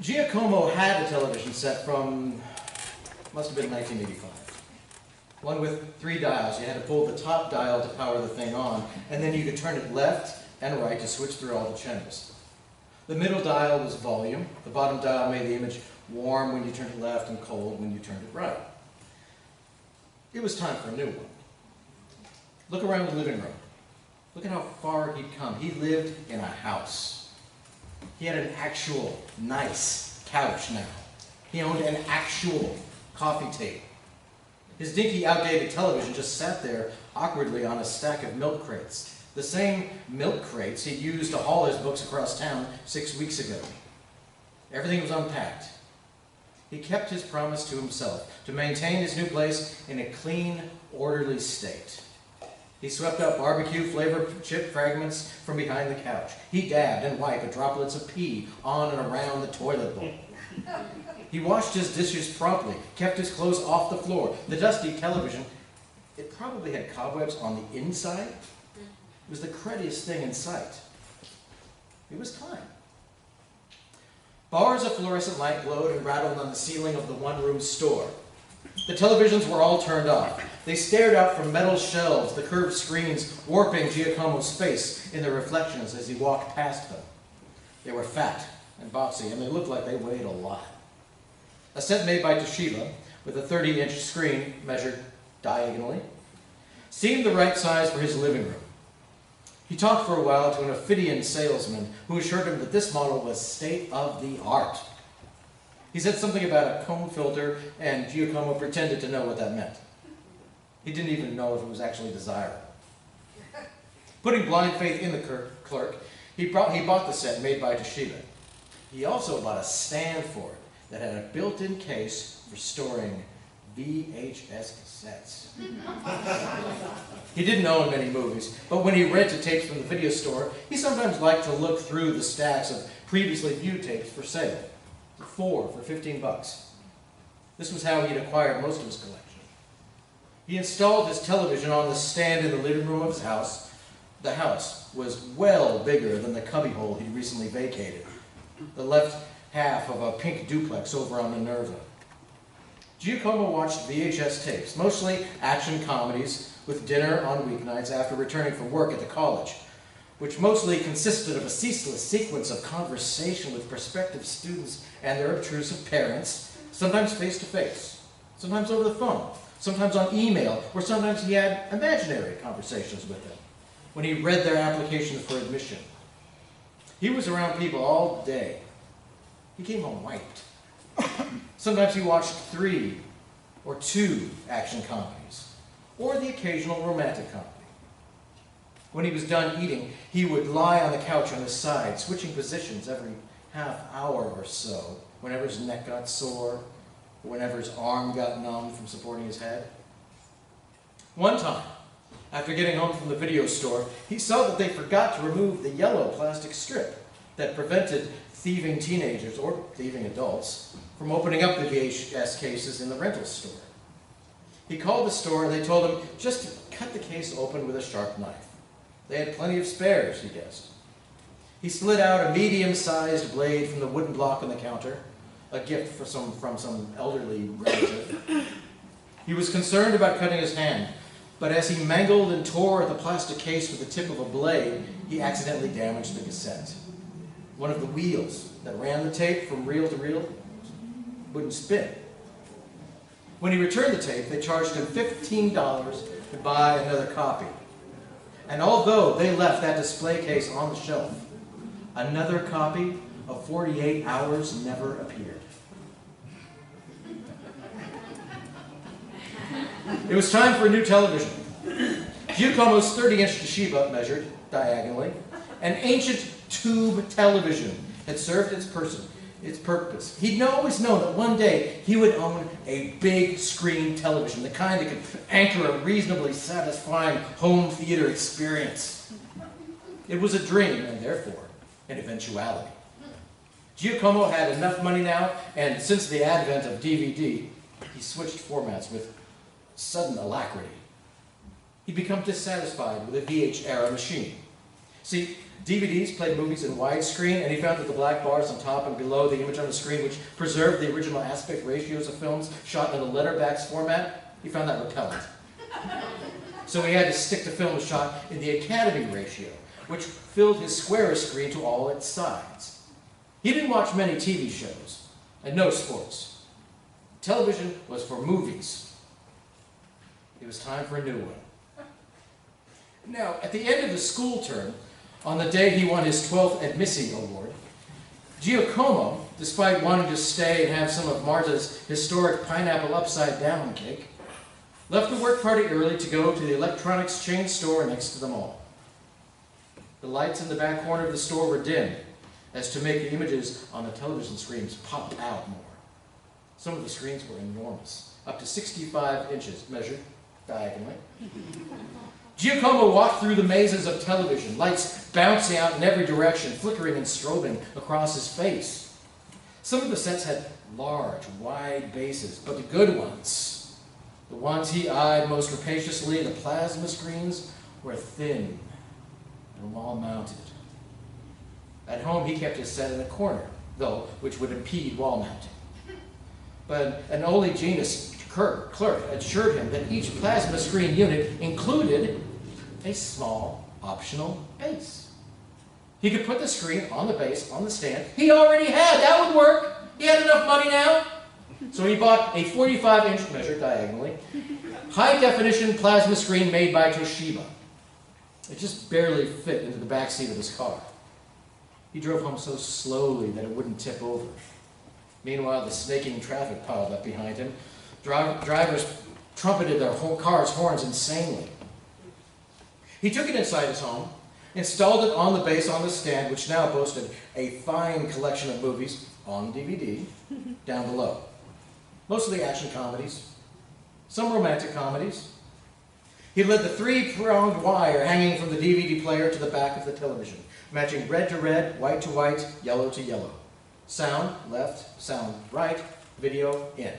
Giacomo had a television set from, must have been 1985. One with 3 dials. You had to pull the top dial to power the thing on, and then you could turn it left and right to switch through all the channels. The middle dial was volume. The bottom dial made the image warm when you turned it left and cold when you turned it right. It was time for a new one. Look around the living room. Look at how far he'd come. He lived in a house. He had an actual nice couch now. He owned an actual coffee table. His dinky, outdated television just sat there awkwardly on a stack of milk crates. The same milk crates he used to haul his books across town 6 weeks ago. Everything was unpacked. He kept his promise to himself to maintain his new place in a clean, orderly state. He swept up barbecue-flavored chip fragments from behind the couch. He dabbed and wiped the droplets of pee on and around the toilet bowl. He washed his dishes promptly, kept his clothes off the floor. The dusty television, it probably had cobwebs on the inside. It was the cruddiest thing in sight. It was time. Bars of fluorescent light glowed and rattled on the ceiling of the one-room store. The televisions were all turned off. They stared out from metal shelves, the curved screens warping Giacomo's face in the reflections as he walked past them. They were fat and boxy, and they looked like they weighed a lot. A set made by Toshiba, with a 30-inch screen measured diagonally, seemed the right size for his living room. He talked for a while to an Ophidian salesman who assured him that this model was state-of-the-art. He said something about a comb filter, and Giacomo pretended to know what that meant. He didn't even know if it was actually desirable. Putting blind faith in the clerk, he bought the set made by Toshiba. He also bought a stand for it that had a built-in case for storing VHS cassettes. He didn't own many movies, but when he rented tapes from the video store, he sometimes liked to look through the stacks of previously viewed tapes for sale. 4 for 15 bucks. This was how he'd acquired most of his collection. He installed his television on the stand in the living room of his house. The house was well bigger than the cubbyhole he'd recently vacated, the left half of a pink duplex over on Minerva. Giacomo watched VHS tapes, mostly action comedies, with dinner on weeknights after returning from work at the college, which mostly consisted of a ceaseless sequence of conversation with prospective students and their obtrusive parents, sometimes face-to-face, sometimes over the phone, sometimes on email, or sometimes he had imaginary conversations with them when he read their applications for admission. He was around people all day. He came home wiped. Sometimes he watched 3 or 2 action comedies, or the occasional romantic comedy. When he was done eating, he would lie on the couch on his side, switching positions every half hour or so, whenever his neck got sore, or whenever his arm got numb from supporting his head. One time, after getting home from the video store, he saw that they forgot to remove the yellow plastic strip that prevented thieving teenagers, or thieving adults, from opening up the VHS cases in the rental store. He called the store and they told him just to cut the case open with a sharp knife. They had plenty of spares, he guessed. He slid out a medium-sized blade from the wooden block on the counter, a gift from some elderly relative. He was concerned about cutting his hand, but as he mangled and tore at the plastic case with the tip of a blade, he accidentally damaged the cassette. One of the wheels that ran the tape from reel to reel wouldn't spin. When he returned the tape, they charged him $15 to buy another copy. And although they left that display case on the shelf, another copy of 48 Hours never appeared. It was time for a new television. Giacomo's 30-inch Toshiba measured diagonally. An ancient tube television had served its purpose. He'd always known that one day he would own a big screen television, the kind that could anchor a reasonably satisfying home theater experience. It was a dream, and therefore an eventuality. Giacomo had enough money now, and since the advent of DVD, he switched formats with sudden alacrity. He'd become dissatisfied with a VH-era machine. See, DVDs played movies in widescreen, and he found that the black bars on top and below the image on the screen, which preserved the original aspect ratios of films shot in a letterbacks format, he found that repellent. So he had to stick to films shot in the Academy ratio, which filled his square screen to all its sides. He didn't watch many TV shows, and no sports. Television was for movies. It was time for a new one. Now, at the end of the school term, on the day he won his 12th Admissy Award, Giacomo, despite wanting to stay and have some of Marta's historic pineapple upside-down cake, left the work party early to go to the electronics chain store next to the mall. The lights in the back corner of the store were dim, as to make the images on the television screens pop out more. Some of the screens were enormous, up to 65 inches, measured diagonally. Giacomo walked through the mazes of television, lights bouncing out in every direction, flickering and strobing across his face. Some of the sets had large, wide bases, but the good ones, the ones he eyed most rapaciously, the plasma screens, were thin and wall-mounted. At home, he kept his set in a corner, though, which would impede wall mounting. But an oleaginous clerk assured him that each plasma screen unit included a small optional base. He could put the screen on the base, on the stand. He already had. That would work. He had enough money now. So he bought a 45-inch, measured diagonally, high-definition plasma screen made by Toshiba. It just barely fit into the back seat of his car. He drove home so slowly that it wouldn't tip over. Meanwhile, the snaking traffic piled up behind him. Drivers trumpeted their whole car's horns insanely. He took it inside his home, installed it on the base on the stand, which now boasted a fine collection of movies on DVD down below. Mostly action comedies, some romantic comedies. He led the three-pronged wire hanging from the DVD player to the back of the television, matching red to red, white to white, yellow to yellow. Sound left, sound right, video in.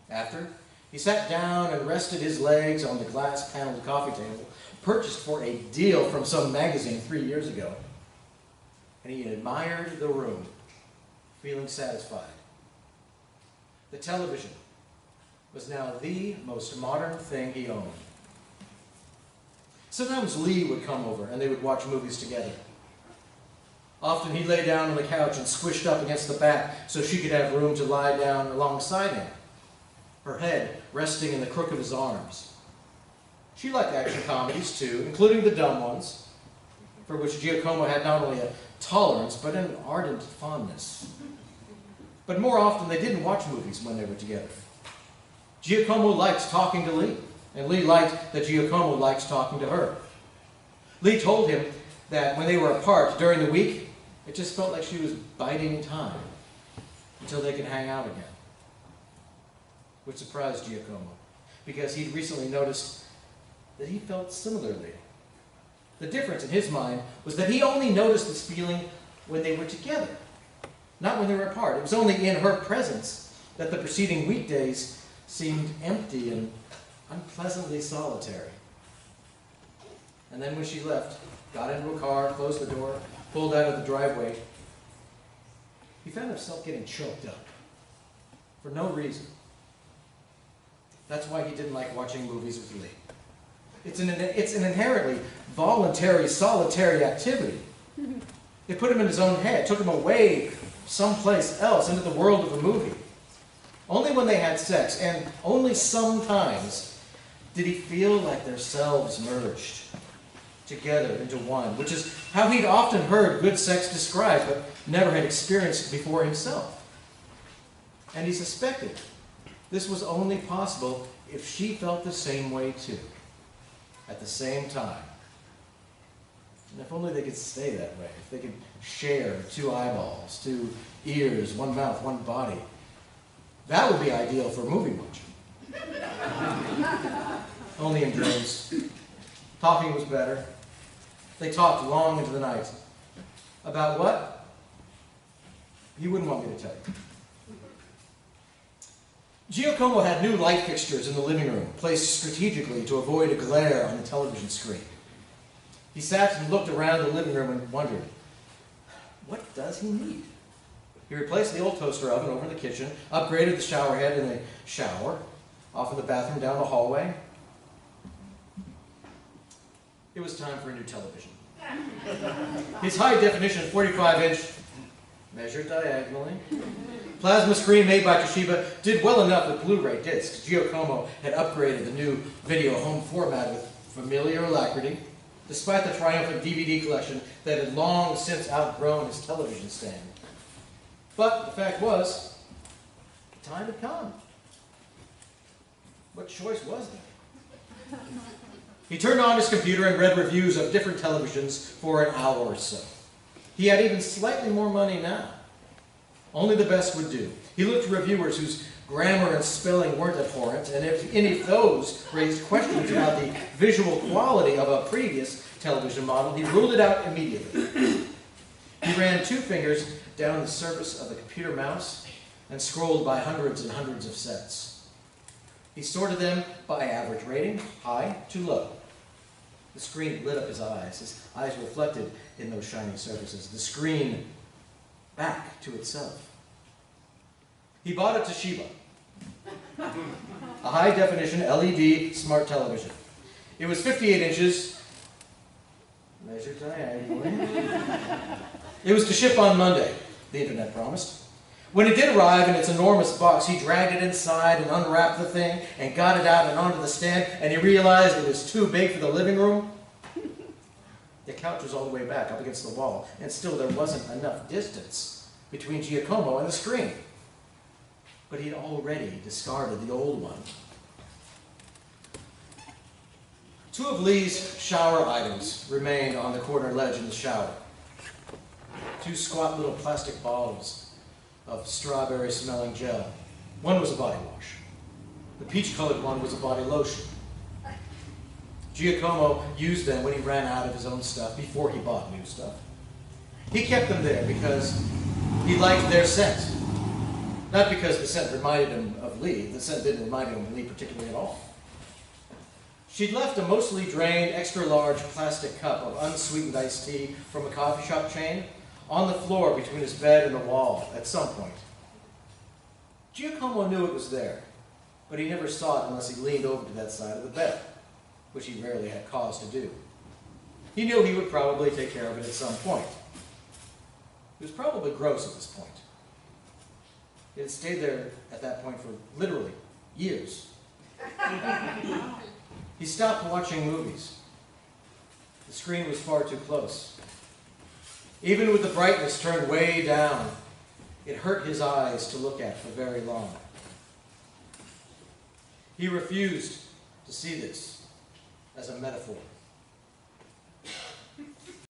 After, he sat down and rested his legs on the glass-paneled coffee table, purchased for a deal from some magazine 3 years ago. And he admired the room, feeling satisfied. The television was now the most modern thing he owned. Sometimes Lee would come over and they would watch movies together. Often he'd lay down on the couch and squished up against the back so she could have room to lie down alongside him, her head resting in the crook of his arms. She liked action comedies too, including the dumb ones, for which Giacomo had not only a tolerance but an ardent fondness. But more often they didn't watch movies when they were together. Giacomo liked talking to Lee, and Lee liked that Giacomo liked talking to her. Lee told him that when they were apart during the week, it just felt like she was biding time until they could hang out again. Which surprised Giacomo, because he'd recently noticed that he felt similarly. The difference in his mind was that he only noticed this feeling when they were together, not when they were apart. It was only in her presence that the preceding weekdays seemed empty and unpleasantly solitary. And then when she left, got into a car, closed the door, pulled out of the driveway, he found himself getting choked up for no reason. That's why he didn't like watching movies with Lee. It's an inherently voluntary, solitary activity. It put him in his own head, took him away someplace else into the world of a movie. Only when they had sex, and only sometimes, did he feel like their selves merged together into one, which is how he'd often heard good sex described, but never had experienced before himself. And he suspected this was only possible if she felt the same way too, at the same time. And if only they could stay that way, if they could share 2 eyeballs, 2 ears, 1 mouth, 1 body, that would be ideal for movie watching. Only in dreams. Talking was better. They talked long into the night. About what? You wouldn't want me to tell you. Giacomo had new light fixtures in the living room, placed strategically to avoid a glare on the television screen. He sat and looked around the living room and wondered, what does he need? He replaced the old toaster oven over in the kitchen, upgraded the shower head in the shower, off in the bathroom down the hallway. It was time for a new television. His high-definition 45-inch, measured diagonally, plasma screen made by Toshiba did well enough with Blu-ray discs. Giacomo had upgraded the new video home format with familiar alacrity, despite the triumphant DVD collection that had long since outgrown his television stand. But the fact was, the time had come. What choice was there? He turned on his computer and read reviews of different televisions for an hour or so. He had even slightly more money now. Only the best would do. He looked at reviewers whose grammar and spelling weren't abhorrent, and if any of those raised questions about the visual quality of a previous television model, he ruled it out immediately. He ran 2 fingers down the surface of the computer mouse and scrolled by hundreds and hundreds of sets. He sorted them by average rating, high to low. The screen lit up his eyes. His eyes reflected in those shiny surfaces. The screen back to itself. He bought a Toshiba, a high-definition LED smart television. It was 58 inches, measured diagonally. It was to ship on Monday, the internet promised. When it did arrive in its enormous box, he dragged it inside and unwrapped the thing and got it out and onto the stand, and he realized it was too big for the living room. The couch was all the way back up against the wall, and still there wasn't enough distance between Giacomo and the screen. But he'd already discarded the old one. 2 of Lee's shower items remained on the corner ledge in the shower. 2 squat little plastic bottles of strawberry-smelling gel. One was a body wash. The peach-colored one was a body lotion. Giacomo used them when he ran out of his own stuff, before he bought new stuff. He kept them there because he liked their scent. Not because the scent reminded him of Lee. The scent didn't remind him of Lee particularly at all. She'd left a mostly drained, extra-large plastic cup of unsweetened iced tea from a coffee shop chain on the floor between his bed and the wall at some point. Giacomo knew it was there, but he never saw it unless he leaned over to that side of the bed, which he rarely had cause to do. He knew he would probably take care of it at some point. It was probably gross at this point. It had stayed there at that point for literally years. He stopped watching movies. The screen was far too close. Even with the brightness turned way down, it hurt his eyes to look at for very long. He refused to see this as a metaphor.